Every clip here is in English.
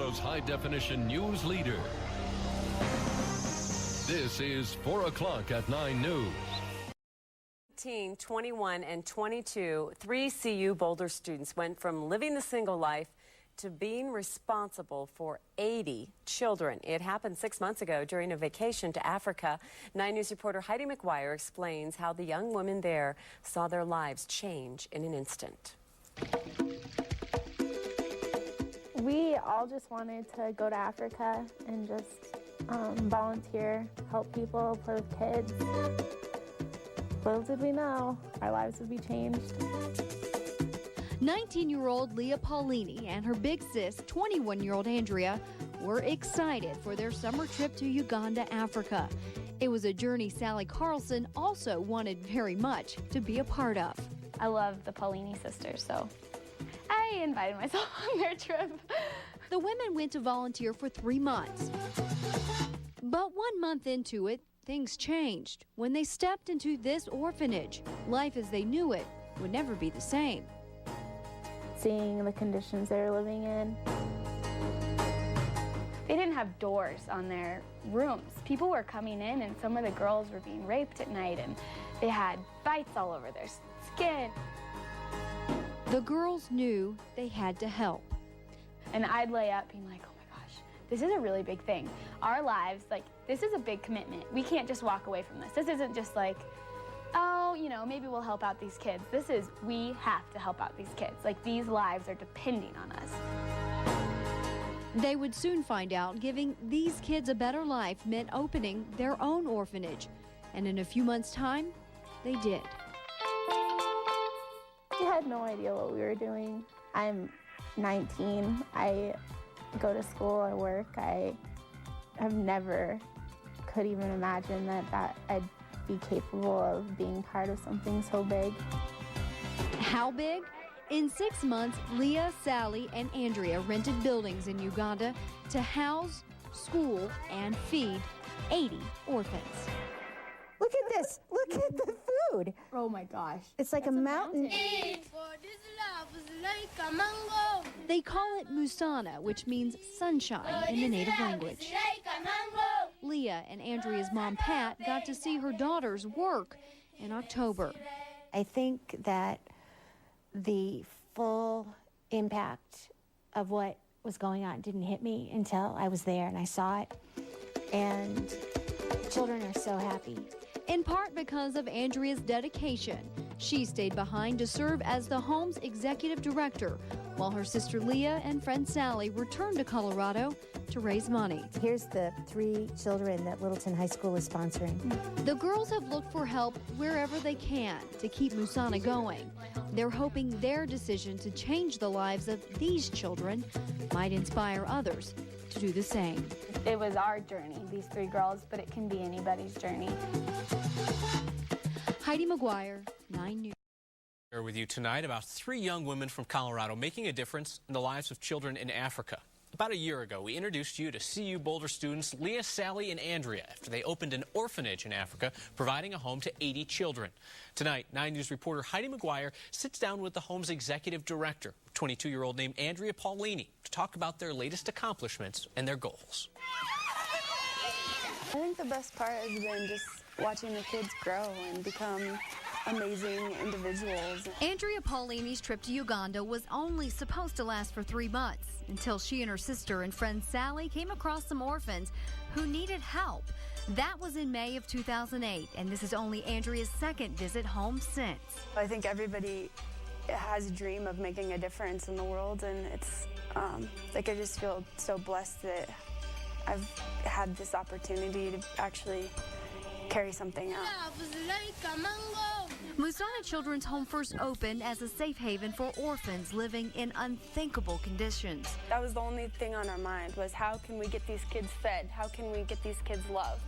Sacramento's high-definition news leader. This is 4 o'clock at 9 News. 18, 21, and 22, 3 CU Boulder students went from living the single life to being responsible for 80 children. It happened 6 months ago during a vacation to Africa. 9 News reporter Heidi McGuire explains how the young women there saw their lives change in an instant. We all just wanted to go to Africa and just volunteer, help people, play with kids. Little did we know, our lives would be changed. 19-year-old Leah Paulini and her big sis, 21-year-old Andrea, were excited for their summer trip to Uganda, Africa. It was a journey Sally Carlson also wanted very much to be a part of. I love the Paulini sisters, so I invited myself on their trip. The women went to volunteer for 3 months. But 1 month into it, things changed when they stepped into this orphanage. Life as they knew it would never be the same. Seeing the conditions they were living in. They didn't have doors on their rooms. People were coming in and some of the girls were being raped at night and they had bites all over their skin. The girls knew they had to help. And I'd lay up being like, oh my gosh, this is a really big thing. Our lives, like, this is a big commitment. We can't just walk away from this. This isn't just like, oh, you know, maybe we'll help out these kids. This is, we have to help out these kids. Like, these lives are depending on us. They would soon find out giving these kids a better life meant opening their own orphanage. And in a few months' time, they did. We had no idea what we were doing. I'm 19. I go to school, I work. I have never could even imagine that I'd be capable of being part of something so big. How big? In 6 months, Leah, Sally, and Andrea rented buildings in Uganda to house, school, and feed 80 orphans. Look at this. Look at the food. Oh my gosh. It's like a mountain. They call it Musana, which means sunshine in the native language. Leah and Andrea's mom, Pat, got to see her daughters work in October. I think that the full impact of what was going on didn't hit me until I was there and I saw it. And children are so happy. In part because of Andrea's dedication. She stayed behind to serve as the home's executive director, while her sister Leah and friend Sally returned to Colorado to raise money. Here's the 3 children that Littleton High School is sponsoring. The girls have looked for help wherever they can to keep Musana going. They're hoping their decision to change the lives of these children might inspire others to do the same. It was our journey, these 3 girls, but it can be anybody's journey. Heidi McGuire, 9 News. We're with you tonight about 3 young women from Colorado making a difference in the lives of children in Africa. About a year ago, we introduced you to CU Boulder students Leah, Sally, and Andrea after they opened an orphanage in Africa, providing a home to 80 children. Tonight, 9 News reporter Heidi McGuire sits down with the home's executive director, 22-year-old named Andrea Paulini, to talk about their latest accomplishments and their goals. I think the best part has been just watching the kids grow and become amazing individuals. Andrea Paulini's trip to Uganda was only supposed to last for 3 months until she and her sister and friend Sally came across some orphans who needed help. That was in May of 2008, and this is only Andrea's second visit home since. I think everybody has a dream of making a difference in the world, and it's like I just feel so blessed that I've had this opportunity to actually carry something out. Musana Children's Home first opened as a safe haven for orphans living in unthinkable conditions. That was the only thing on our mind, was how can we get these kids fed? How can we get these kids loved?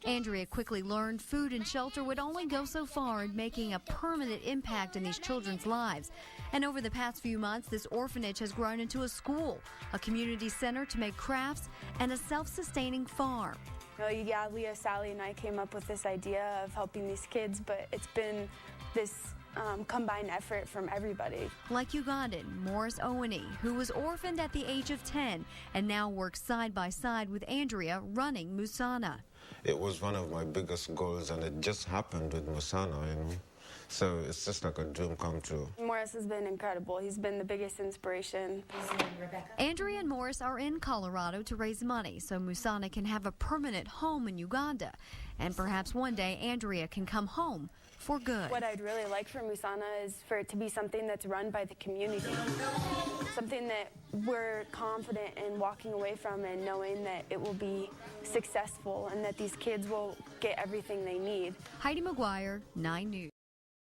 Andrea quickly learned food and shelter would only go so far in making a permanent impact in these children's lives. And over the past few months, this orphanage has grown into a school, a community center to make crafts, and a self-sustaining farm. Yeah, Leah, Sally, and I came up with this idea of helping these kids, but it's been this combined effort from everybody. Like Ugandan Morris Owani, who was orphaned at the age of 10 and now works side by side with Andrea running Musana. It was one of my biggest goals, and it just happened with Musana, you know. So it's just like a dream come true. Morris has been incredible. He's been the biggest inspiration. Andrea and Morris are in Colorado to raise money so Musana can have a permanent home in Uganda. And perhaps one day Andrea can come home for good. What I'd really like for Musana is for it to be something that's run by the community. Something that we're confident in walking away from and knowing that it will be successful and that these kids will get everything they need. Heidi McGuire, 9 News.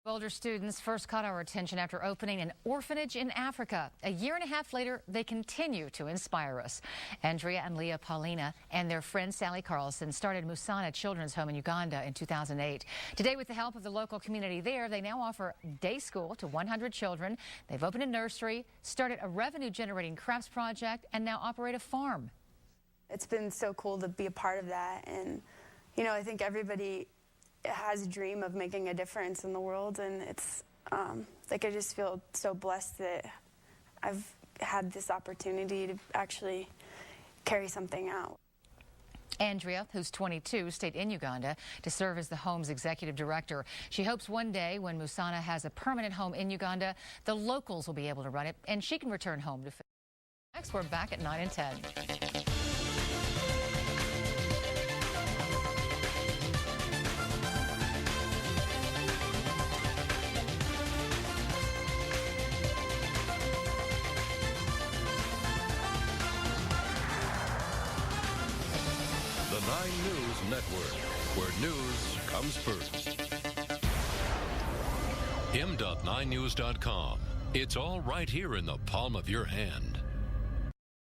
Boulder students first caught our attention after opening an orphanage in Africa. A year and a half later, they continue to inspire us. Andrea and Leah Paulina and their friend Sally Carlson started Musana Children's Home in Uganda in 2008. Today, with the help of the local community there, they now offer day school to 100 children. They've opened a nursery, started a revenue-generating crafts project, and now operate a farm. It's been so cool to be a part of that. And, you know, I think everybody has a dream of making a difference in the world, and it's like I just feel so blessed that I've had this opportunity to actually carry something out. Andrea, who's 22, stayed in Uganda to serve as the home's executive director. She hopes one day when Musana has a permanent home in Uganda, the locals will be able to run it and she can return home to. Next, we're back at 9 and 10. The 9 News Network, where news comes first. him.9news.com. It's all right here in the palm of your hand.